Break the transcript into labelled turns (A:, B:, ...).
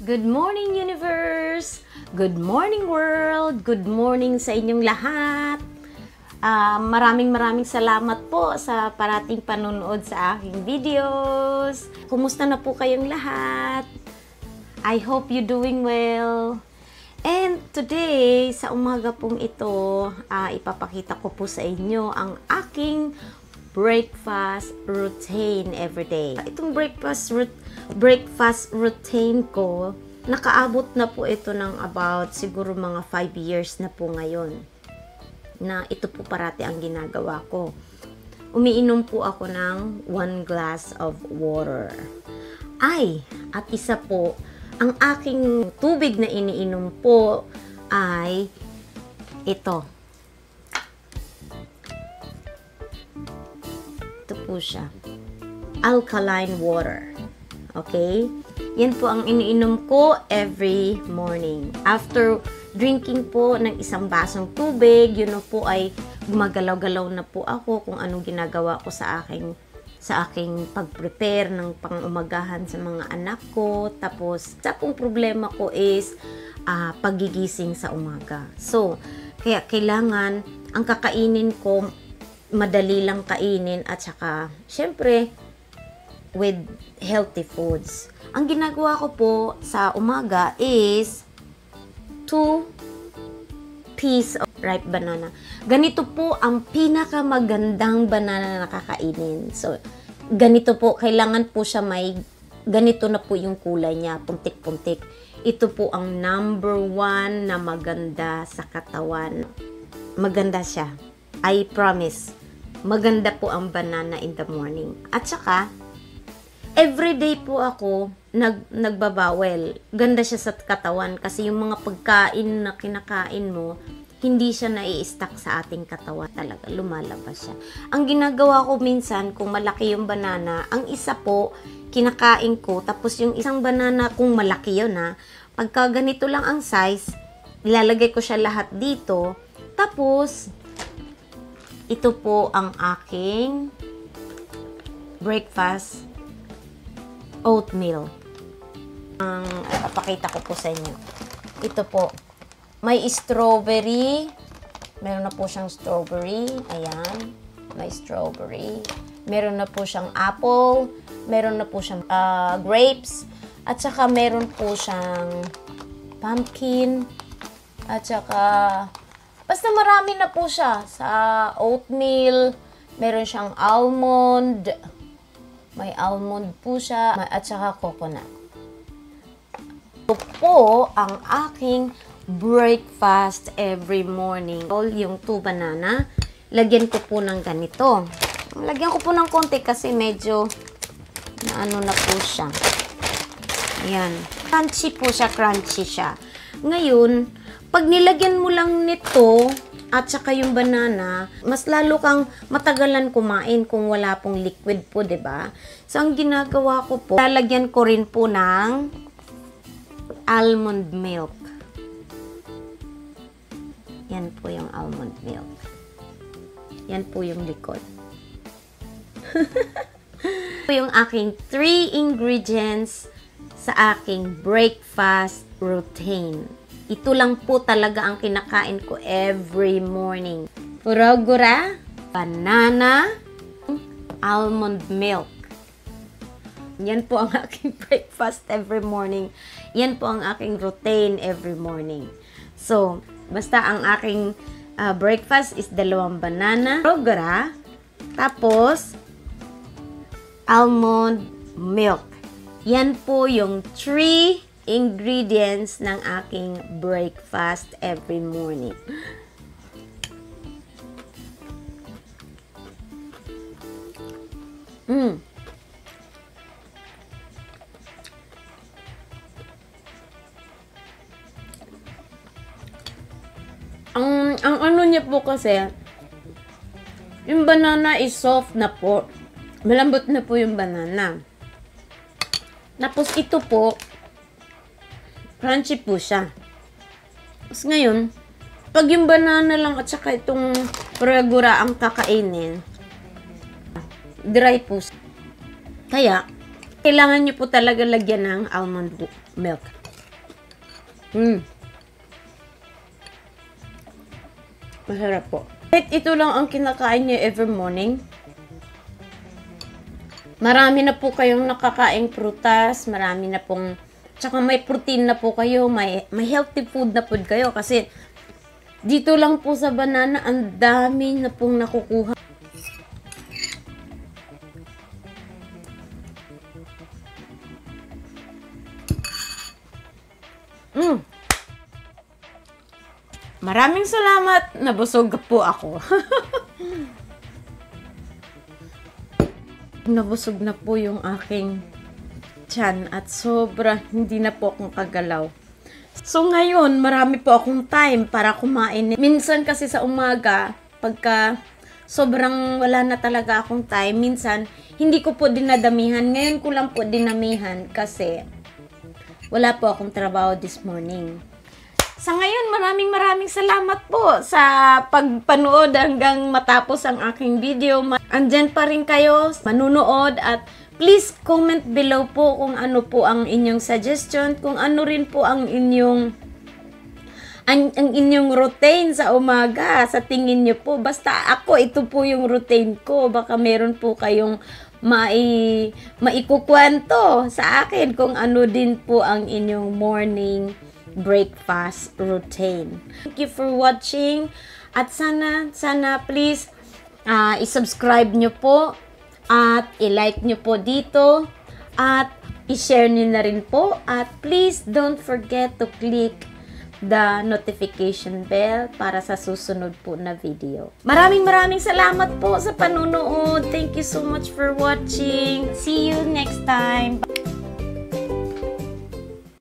A: Good morning, universe! Good morning, world! Good morning sa inyong lahat! Maraming salamat po sa parating panonood sa aking videos. Kumusta na po kayong lahat? I hope you doing well. And today, sa umaga pong ito, ipapakita ko po sa inyo ang aking breakfast routine everyday. Itong breakfast routine ko, nakaabot na po ito ng about siguro mga 5 years na po ngayon. Na ito po parati ang ginagawa ko. Umiinom po ako ng 1 glass of water. At isa po, ang aking tubig na iniinom po ay ito. Ito po siya. Alkaline water. Okay? Yan po ang iniinom ko every morning. After drinking po ng isang basong tubig, yun po ay gumagalaw-galaw na po ako kung anong ginagawa ko sa aking pag-prepare ng pang-umagahan sa mga anak ko. Tapos, sa pong problema ko is pagigising sa umaga. So, kaya kailangan ang kakainin ko madali lang kainin at saka, syempre, with healthy foods. Ang ginagawa ko po sa umaga is 2 pieces of ripe banana. Ganito po ang pinakamagandang banana na kakainin. So, ganito po, kailangan po siya ganito na po yung kulay niya, puntik-puntik. Ito po ang number 1 na maganda sa katawan. Maganda siya. I promise. Maganda po ang banana in the morning. At saka, everyday po ako nagbabawel. Ganda siya sa katawan kasi yung mga pagkain na kinakain mo, hindi siya nai-stack sa ating katawan talaga. Lumalabas siya. Ang ginagawa ko minsan, kung malaki yung banana, ang isa po, kinakain ko. Tapos yung isang banana, kung malaki yun pagka ganito lang ang size, ilalagay ko siya lahat dito. Tapos, ito po ang aking breakfast oatmeal. Ang ipapakita ko po sa inyo. Ito po. May strawberry. Meron na po siyang strawberry. Ayan. May strawberry. Meron na po siyang apple. Meron na po siyang grapes. At saka meron po siyang pumpkin. At saka basta marami na po siya. Sa oatmeal. Meron siyang almond. May almond po siya. At saka coconut. Ito po ang aking breakfast every morning. Yung 2 banana, lagyan ko po ng ganito. Lagyan ko po ng konti kasi medyo na po siya. Ayan. Crunchy po siya, crunchy siya. Ngayon, pag nilagyan mo lang nito at saka yung banana, mas lalo kang matagalan kumain kung wala pong liquid po, 'di ba? So ang ginagawa ko po, lalagyan ko rin po ng almond milk. Yan po yung almond milk. Yan po yung likod. Ito yung aking 3 ingredients sa aking breakfast routine. Ito lang po talaga ang kinakain ko every morning. Purogura, banana, almond milk. Yan po ang aking breakfast every morning. Yan po ang aking routine every morning. So, basta ang aking breakfast is 2 banana, purogura, tapos almond milk. Yan po yung 3 ingredients ng aking breakfast every morning. Ang ano niya po kasi, yung banana is soft na po. Malambot na po yung banana. Tapos ito po, crunchy po siya. Tapos ngayon, pag yung banana lang at saka itong purogura ang kakainin, dry po siya. Kaya, kailangan nyo po talaga lagyan ng almond milk. Masarap po. Kahit ito lang ang kinakain niyo every morning, marami na po kayong nakakaing prutas, marami na pong, tsaka may protein na po kayo, may healthy food na po kayo. Kasi dito lang po sa banana, ang dami na pong nakukuha. Maraming salamat. Nabusog po ako. Nabusog na po yung aking tiyan at sobra hindi na po akong kagalaw. So ngayon, marami po akong time para kumain. Minsan kasi sa umaga, pagka sobrang wala na talaga akong time, minsan hindi ko po dinadamihan. Ngayon ko lang po dinamihan kasi wala po akong trabaho this morning. Sa ngayon, maraming salamat po sa pagpanood hanggang matapos ang aking video. Andyan pa rin kayo, manunood, at please comment below po kung ano po ang inyong suggestion, kung ano rin po ang inyong routine sa umaga, sa tingin nyo po. Basta ako, ito po yung routine ko. Baka meron po kayong maikukwento sa akin kung ano din po ang inyong morning breakfast routine. Thank you for watching, at sana please i-subscribe nyo po at i-like nyo po dito at i-share nyo na rin po, at please don't forget to click the notification bell para sa susunod po na video. Maraming salamat po sa panunood. Thank you so much for watching. See you next time.